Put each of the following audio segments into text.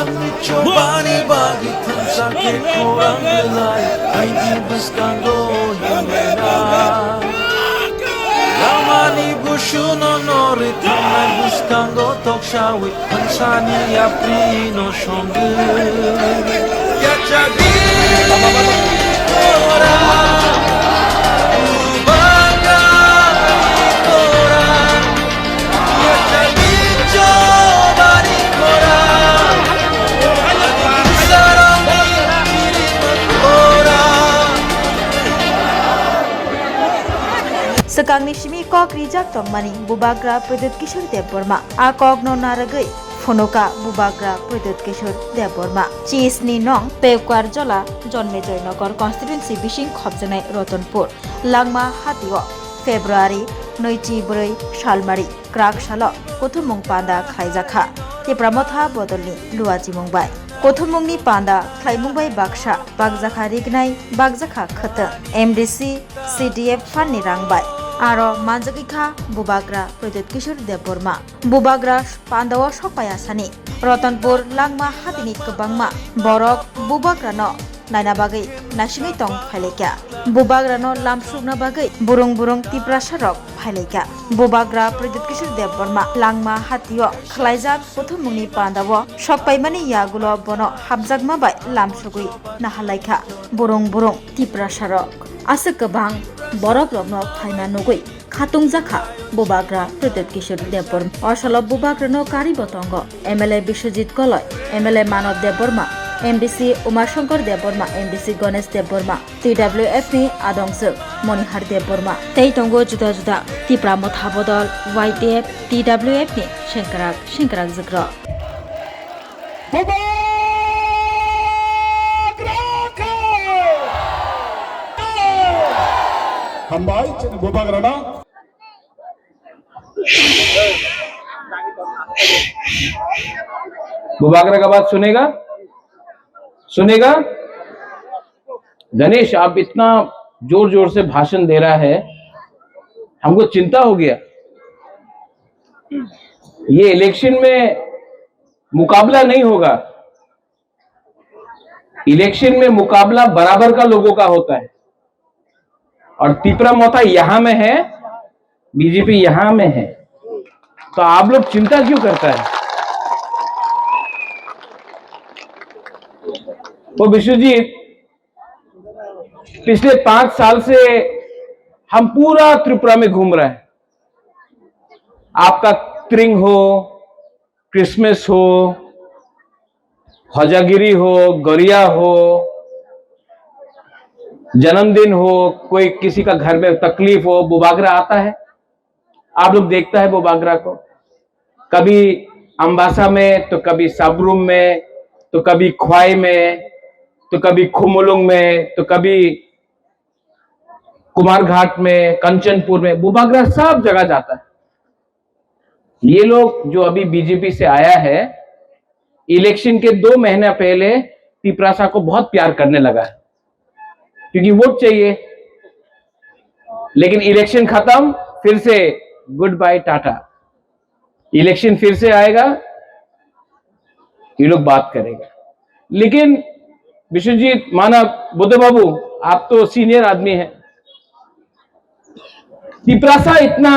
Chobani bagi sakit kurang belai Aidi buskango himena Lamani bushuno nori Tanai buskango tok shawi Hansani aprino shongu Ya jadi ora Ubanga ora Ya jadi Chobani ora Sekangni shimi kok rijak tongmani bubagra Pradut Kishore Dev Burma a kok no naragai Phonoka bubagra Pradut Kishore Dev Burma Chisni nong Pevkwar Jola Jonme Joynagar constituency Bishing Khobjanai Ratanpur Langma Hatio February 2004 Salmari Krak Salo Kothumung Panda Khaijaka Tipramotha Bodolni Luaji Mumbai Kothumungni Panda Khlaimungbai Baksha Bagjakha Rignai Bagjakha Khata MDC CDF Fanni Rangbai Aro Manjakikha Bubagra Pradut Kishore Dev Burma Bubagra Pandawa Sopaya Sani Ratanpur Langma Hatini Kabangma Borok Bubagra no Naina Bagai Nasingai Tong Phailekya Bubagra no Lamsubna Bagai Burung Burung Tiprasarok Phailekya Bubagra Pradut Kishore Dev Burma Langma Hatio Khlaijak Kothumungni Pandawo Sokpaimani Yagulo Bono Habjakma Bai Lamsugui Nahalaikha Burung Burung Tiprasarok Asa Kabang Borok Rokno Phaina Nugui Khatung Jakha Bubagra Pradut Kishore Dev Burma Osalo Bubagra no Kari Botongo MLA Bishwajit Koloi MLA Manav Dev Burma MDC Umashankar Dev Burma MDC Ganesh Dev Burma TWF ni Adongsuk Monihar Dev Burma Tei Tongo Juda Juda Tipra Motha Bodol YTF TWF ni Shenkarak Zikro हम भाई बुबाग्रा ना बुबाग्रा का बात सुनेगा गणेश आप इतना जोर जोर से भाषण दे रहा है हमको चिंता हो गया ये इलेक्शन में मुकाबला नहीं होगा इलेक्शन में मुकाबला बराबर का लोगों का होता है और तिपरामोथा यहां में है बीजेपी यहां में है तो आप लोग चिंता क्यों करता है वो विश्वजीत पिछले 5 साल से हम पूरा त्रिपुरा में घूम रहे हैं आपका त्रिंग हो क्रिसमस हो हजागिरी हो गरिया हो जन्मदिन हो कोई किसी का घर में तकलीफ हो बुबाग्रा आता है आप लोग देखता है बुबाग्रा को कभी अम्बासा में तो कभी सबरूम में तो कभी ख्वाई में तो कभी खुमुलुंग में तो कभी कुमार घाट में कंचनपुर में बुबाग्रा सब जगह जाता है ये लोग जो अभी बीजेपी से आया है इलेक्शन के 2 महीने पहले तिपरासा को बहुत प्यार करने लगा है क्योंकि वोट चाहिए लेकिन इलेक्शन खत्म फिर से गुड बाय टाटा इलेक्शन फिर से आएगा ये लोग बात करेगा लेकिन विश्वजीत माना बुद्ध बाबू आप तो सीनियर आदमी हैं तिपरासा इतना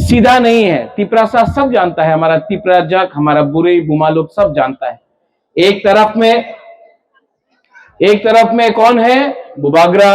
सीधा नहीं है तिपरासा सब जानता है हमारा तिपराजक हमारा बुरे बुमा लोग सब जानता है एक तरफ में कौन है बुबाग्रा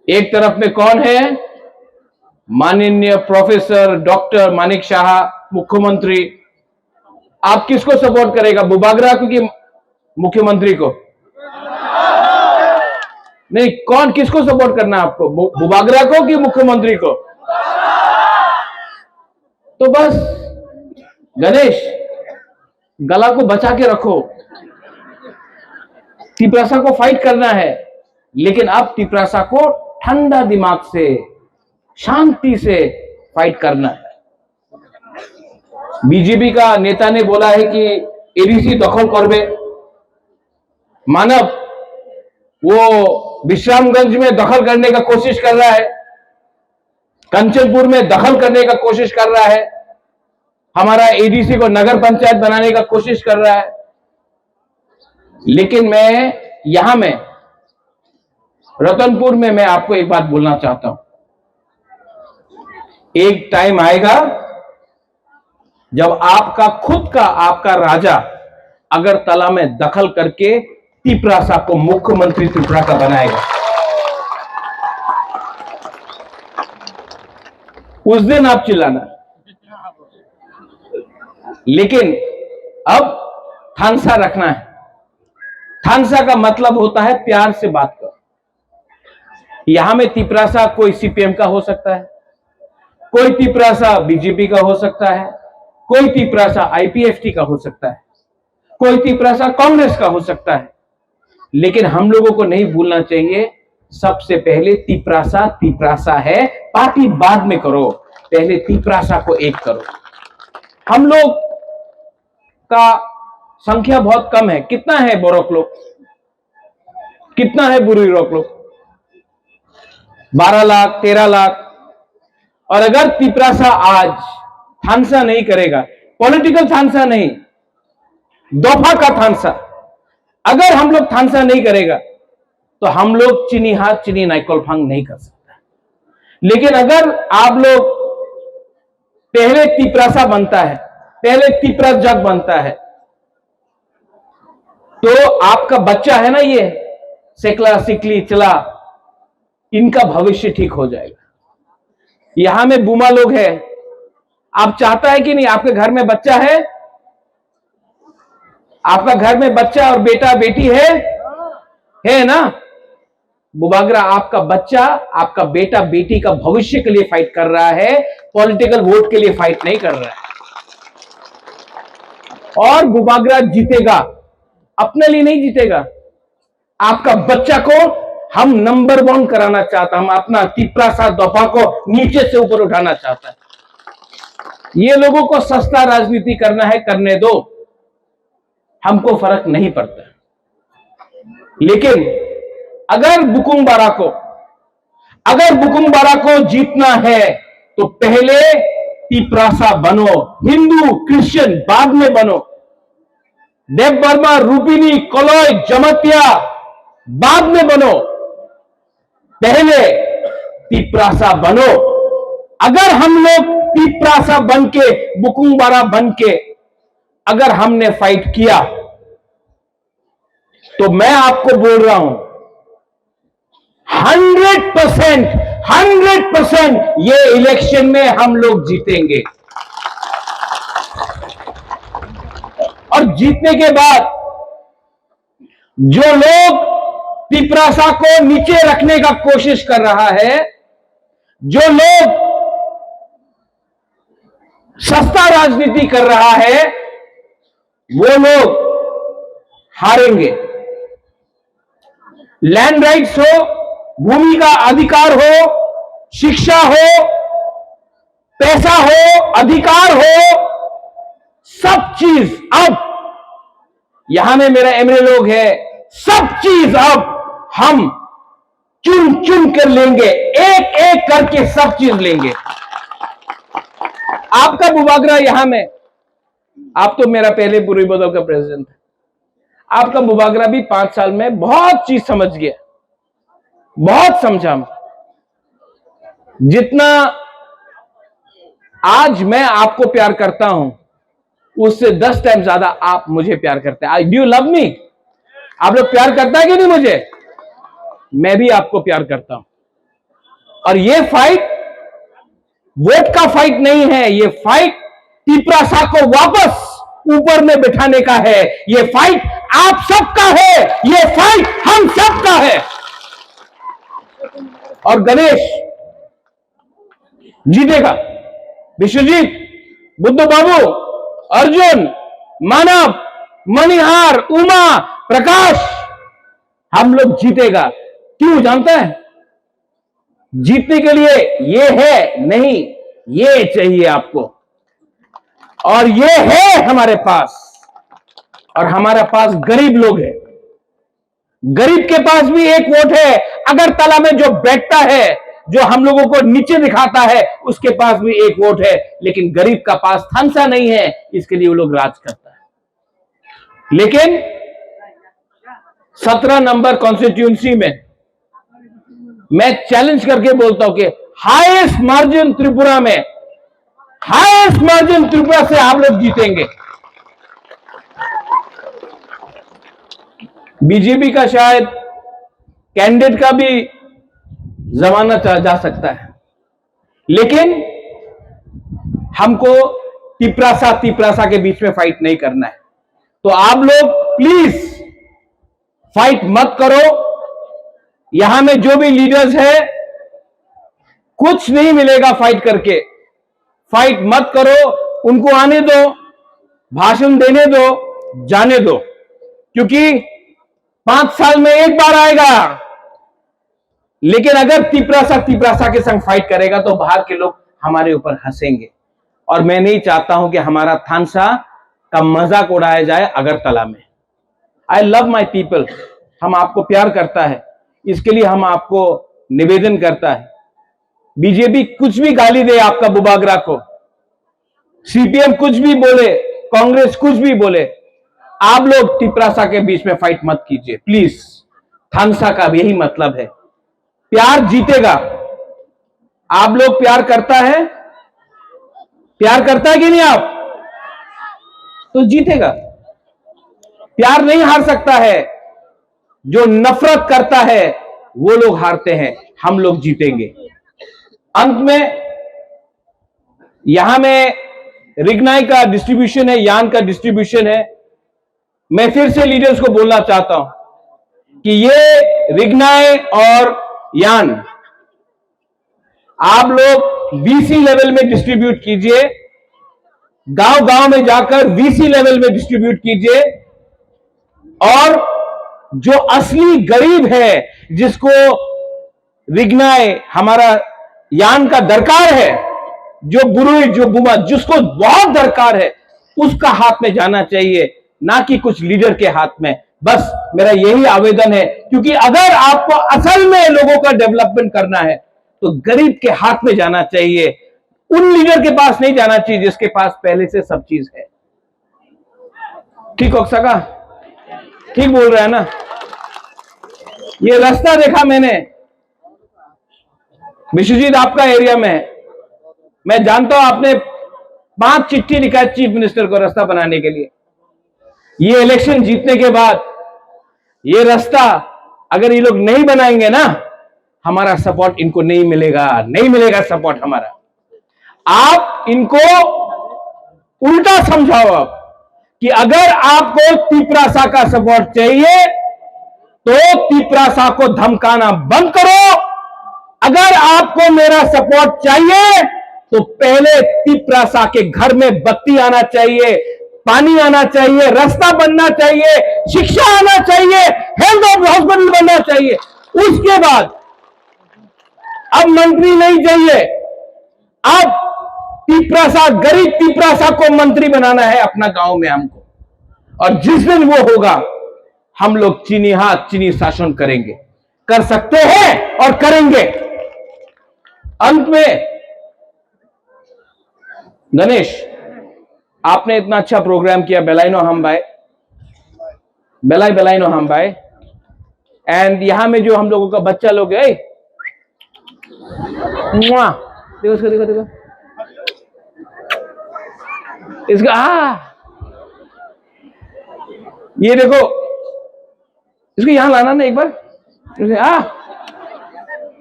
एक तरफ में कौन है माननीय प्रोफेसर डॉक्टर मानिक शाह मुख्यमंत्री आप किसको सपोर्ट करेगा बुबाग्रा को कि मुख्यमंत्री को नहीं कौन किसको सपोर्ट करना है आपको बुबाग्रा को कि मुख्यमंत्री को तो बस गणेश गला को बचा के रखो तिपरासा को फाइट करना है लेकिन अब तिपरासा को ठंडा दिमाग से शांति से फाइट करना है बीजेपी का नेता ने बोला है कि एडीसी दखल करबे मानव वो विश्रामगंज में दखल करने का कोशिश कर रहा है कंचनपुर में दखल करने का कोशिश कर रहा है हमारा एडीसी को नगर पंचायत बनाने का कोशिश कर रहा है। लेकिन मैं यहां में रतनपुर में मैं आपको एक बात बोलना चाहता हूं, एक टाइम आएगा जब आपका खुद का आपका राजा अगरतला में दखल करके तिपरासा को मुख्यमंत्री त्रिपुरा का बनाएगा। उस दिन आप चिल्लाना। लेकिन अब थानसा रखना है। थानसा का मतलब होता है प्यार से बात कर। यहां में तिपरासा कोई सीपीएम का हो सकता है, कोई तिपरासा बीजेपी का हो सकता है, कोई तिपरासा आईपीएफटी का हो सकता है, कोई तिपरासा कांग्रेस का हो सकता है। लेकिन हम लोगों को नहीं भूलना चाहिए, सबसे पहले तिपरासा तिपरासा है। पार्टी बाद में करो, पहले तिपरासा को एक करो। हम लोग का संख्या बहुत कम है। कितना है बोरोक लोग, कितना है बुरी रोक लोग? 12 लाख 13 लाख। और अगर तिपरासा आज थानसा नहीं करेगा, पॉलिटिकल थानसा नहीं, दोफा का थानसा, अगर हम लोग थानसा नहीं करेगा तो हम लोग चीनी हाथ चीनी नाइकोलफांग नहीं कर सकता। लेकिन अगर आप लोग पहले तिपरासा बनता है, पहले तिपरा जग बनता है, तो आपका बच्चा है ना, ये सेकला सिकली चला, इनका भविष्य ठीक हो जाएगा। यहां में बुमा लोग हैं, आप चाहता है कि नहीं आपके घर में बच्चा है, आपका घर में बच्चा और बेटा बेटी है ना? बुबागरा आपका बच्चा, आपका बेटा बेटी का भविष्य के लिए फाइट कर रहा है, पॉलिटिकल वोट के लिए फाइट नहीं कर रहा है। और बुबागरा जीतेगा, अपने लिए नहीं जीतेगा। आपका बच्चा को हम नंबर 1 कराना चाहता, हम अपना तिपरासा दोफा को नीचे से ऊपर उठाना चाहता है। ये लोगों को सस्ता राजनीति करना है, करने दो, हमको फर्क नहीं पड़ता। लेकिन अगर बुकुंबारा को जीतना है तो पहले तिपरासा बनो। हिंदू क्रिश्चियन बाद में बनो। देव वर्मा, रूपिनी, कोलोय, जमतिया बाद में बनो, पहले तिपरासा बनो। अगर हम लोग तिपरासा बन के, बुकुंबारा बन के अगर हमने फाइट किया तो मैं आपको बोल रहा हूं 100% ये इलेक्शन में हम लोग जीतेंगे। और जीतने के बाद जो लोग तिपरासा को नीचे रखने का कोशिश कर रहा है, जो लोग सस्ता राजनीति कर रहा है, वो लोग हारेंगे। लैंड राइट्स हो, भूमि का अधिकार हो, शिक्षा हो, पैसा हो, अधिकार हो, सब चीज अब यहां में मेरा एमएलए लोग है, सब चीज अब हम चुन चुन कर लेंगे, एक एक करके सब चीज लेंगे। आपका बुबागरा यहां में, आप तो मेरा पहले बुरी बदल का प्रेसिडेंट है, आपका बुबागरा भी 5 साल में बहुत चीज समझ गया, बहुत समझा। जितना आज मैं आपको प्यार करता हूं, उससे 10 टाइम ज्यादा आप मुझे प्यार करते हैं। Do you love me? आप लोग प्यार करता है कि नहीं मुझे? मैं भी आपको प्यार करता हूं। और ये फाइट वोट का फाइट नहीं है, ये फाइट तिपरासा को वापस ऊपर में बिठाने का है। ये फाइट आप सबका है, ये फाइट हम सबका है। और गणेश जीतेगा, विश्वजीत, बुद्ध बाबू, अर्जुन, मानव, मणिहार, उमा, प्रकाश, हम लोग जीतेगा। क्यों जानता है? जीतने के लिए ये है नहीं, ये चाहिए आपको, और ये है हमारे पास। और हमारे पास गरीब लोग हैं, गरीब के पास भी एक वोट है। अगरतला में जो बैठता है, जो हम लोगों को नीचे दिखाता है, उसके पास भी एक वोट है, लेकिन गरीब का पास थानसा नहीं है, इसके लिए वो लोग राज करता है। लेकिन 17 नंबर कॉन्स्टिट्यूंसी में मैं चैलेंज करके बोलता हूं कि हाईएस्ट मार्जिन त्रिपुरा में, हाईएस्ट मार्जिन त्रिपुरा से आप लोग जीतेंगे। बीजेपी का शायद कैंडिडेट का भी जमाना जा सकता है, लेकिन हमको तिपरासा के बीच में फाइट नहीं करना है। तो आप लोग प्लीज फाइट मत करो। यहां में जो भी लीडर्स है, कुछ नहीं मिलेगा फाइट करके। फाइट मत करो, उनको आने दो, भाषण देने दो, जाने दो, क्योंकि 5 साल में एक बार आएगा। लेकिन अगर तिपरासा के संग फाइट करेगा तो बाहर के लोग हमारे ऊपर हंसेंगे, और मैं नहीं चाहता हूं कि हमारा थानसा का मजाक उड़ाया जाए अगरतला में। आई लव माई पीपल, हम आपको प्यार करता है, इसके लिए हम आपको निवेदन करता है। बीजेपी कुछ भी गाली दे आपका बुबागरा को, सीपीएम कुछ भी बोले, कांग्रेस कुछ भी बोले, आप लोग तिपरासा के बीच में फाइट मत कीजिए प्लीज। थानसा का यही मतलब है, प्यार जीतेगा। आप लोग प्यार करता है, प्यार करता है कि नहीं आप, तो जीतेगा। प्यार नहीं हार सकता है, जो नफरत करता है वो लोग हारते हैं, हम लोग जीतेंगे। अंत में यहां में रिग्नाई का डिस्ट्रीब्यूशन है, यान का डिस्ट्रीब्यूशन है। मैं फिर से लीडर्स को बोलना चाहता हूं कि ये रिग्नाई और यान आप लोग वीसी लेवल में डिस्ट्रीब्यूट कीजिए, गांव गांव में जाकर वीसी लेवल में डिस्ट्रीब्यूट कीजिए, और जो असली गरीब है, जिसको रिग्नाई हमारा यान का दरकार है, जो बुरुई, जो बुमा, जिसको बहुत दरकार है, उसका हाथ में जाना चाहिए, ना कि कुछ लीडर के हाथ में। बस मेरा यही आवेदन है, क्योंकि अगर आपको असल में लोगों का डेवलपमेंट करना है तो गरीब के हाथ में जाना चाहिए, उन लीडर के पास नहीं जाना चाहिए जिसके पास पहले से सब चीज है। ठीक हो सका? ठीक बोल रहा है ना? ये रास्ता देखा मैंने विश्वजीत, आपका एरिया में, मैं जानता हूं आपने 5 चिट्ठी लिखा है चीफ मिनिस्टर को रास्ता बनाने के लिए। ये इलेक्शन जीतने के बाद ये रास्ता अगर ये लोग नहीं बनाएंगे ना, हमारा सपोर्ट इनको नहीं मिलेगा, नहीं मिलेगा सपोर्ट हमारा। आप इनको उल्टा समझाओ अब कि अगर आपको तिपरासा का सपोर्ट चाहिए तो तिपरासा को धमकाना बंद करो। अगर आपको मेरा सपोर्ट चाहिए तो पहले तिपरासा के घर में बत्ती आना चाहिए, पानी आना चाहिए, रास्ता बनना चाहिए, शिक्षा आना चाहिए, हेल्थ हॉस्पिटल बनना चाहिए। उसके बाद अब मंत्री नहीं चाहिए, अब तिपरासा, गरीब तिपरासा को मंत्री बनाना है अपना गांव में हमको। और जिस दिन वो होगा, हम लोग चीनी हाथ चीनी शासन करेंगे, कर सकते हैं और करेंगे। अंत में गणेश, आपने इतना अच्छा प्रोग्राम किया, बेलाइनो हम बाय, बेलाइनो हम बाय। एंड यहां में जो हम लोगों का बच्चा लोग है, देखो इसको, देखो देखो इसका, ये देखो, इसको यहां लाना ना एक बार,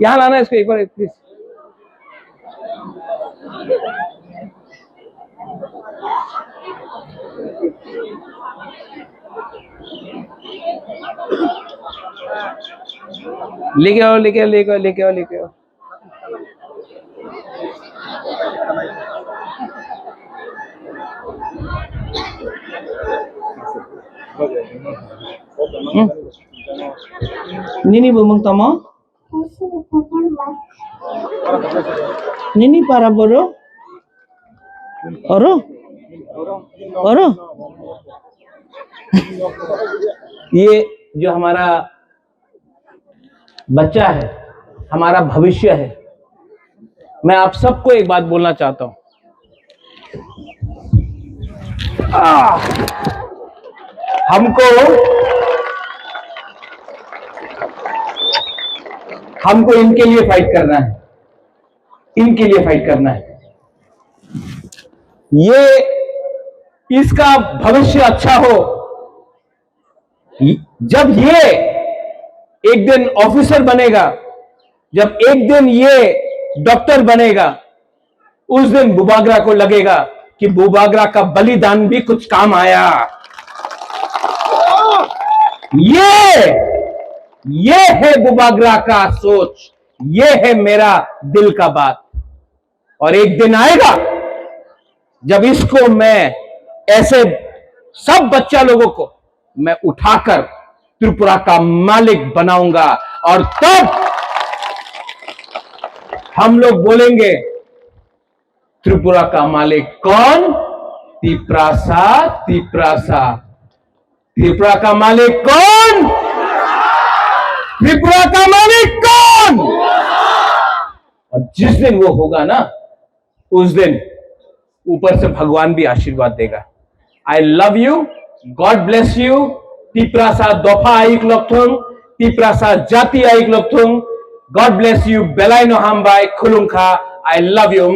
यहां लाना इसको एक बार प्लीज। लेके आओ, लेके आओ, लेके आओ, लेके आओ, लेके आओ। Nini bumang tamo? Nini para boro? Oro? Oro? ये जो हमारा बच्चा है, हमारा भविष्य है, मैं आप सबको एक बात बोलना चाहता हूं। हमको इनके लिए फाइट करना है, इनके लिए फाइट करना है। ये इसका भविष्य अच्छा हो। जब ये एक दिन ऑफिसर बनेगा, जब एक दिन ये डॉक्टर बनेगा, उस दिन बुबागरा को लगेगा कि बुबागरा का बलिदान भी कुछ काम आया। ये है बुबागरा का सोच, ये है मेरा दिल का बात। और एक दिन आएगा जब इसको मैं ऐसे सब बच्चा लोगों को मैं उठाकर त्रिपुरा का मालिक बनाऊंगा, और तब हम लोग बोलेंगे त्रिपुरा का मालिक कौन? तिप्रासा, तिप्रासा। त्रिपुरा का मालिक कौन? त्रिपुरा का मालिक कौन? और जिस दिन वो होगा ना, उस दिन ऊपर से भगवान भी आशीर्वाद देगा। I love you, God bless you. Tiprasa दोफा आइक लोकथुंग, तिप्रासा जाति आइक लोकथुंग। गॉड ब्लेस यू, बेलाई नो हामबाई खुलुंखा। I love you.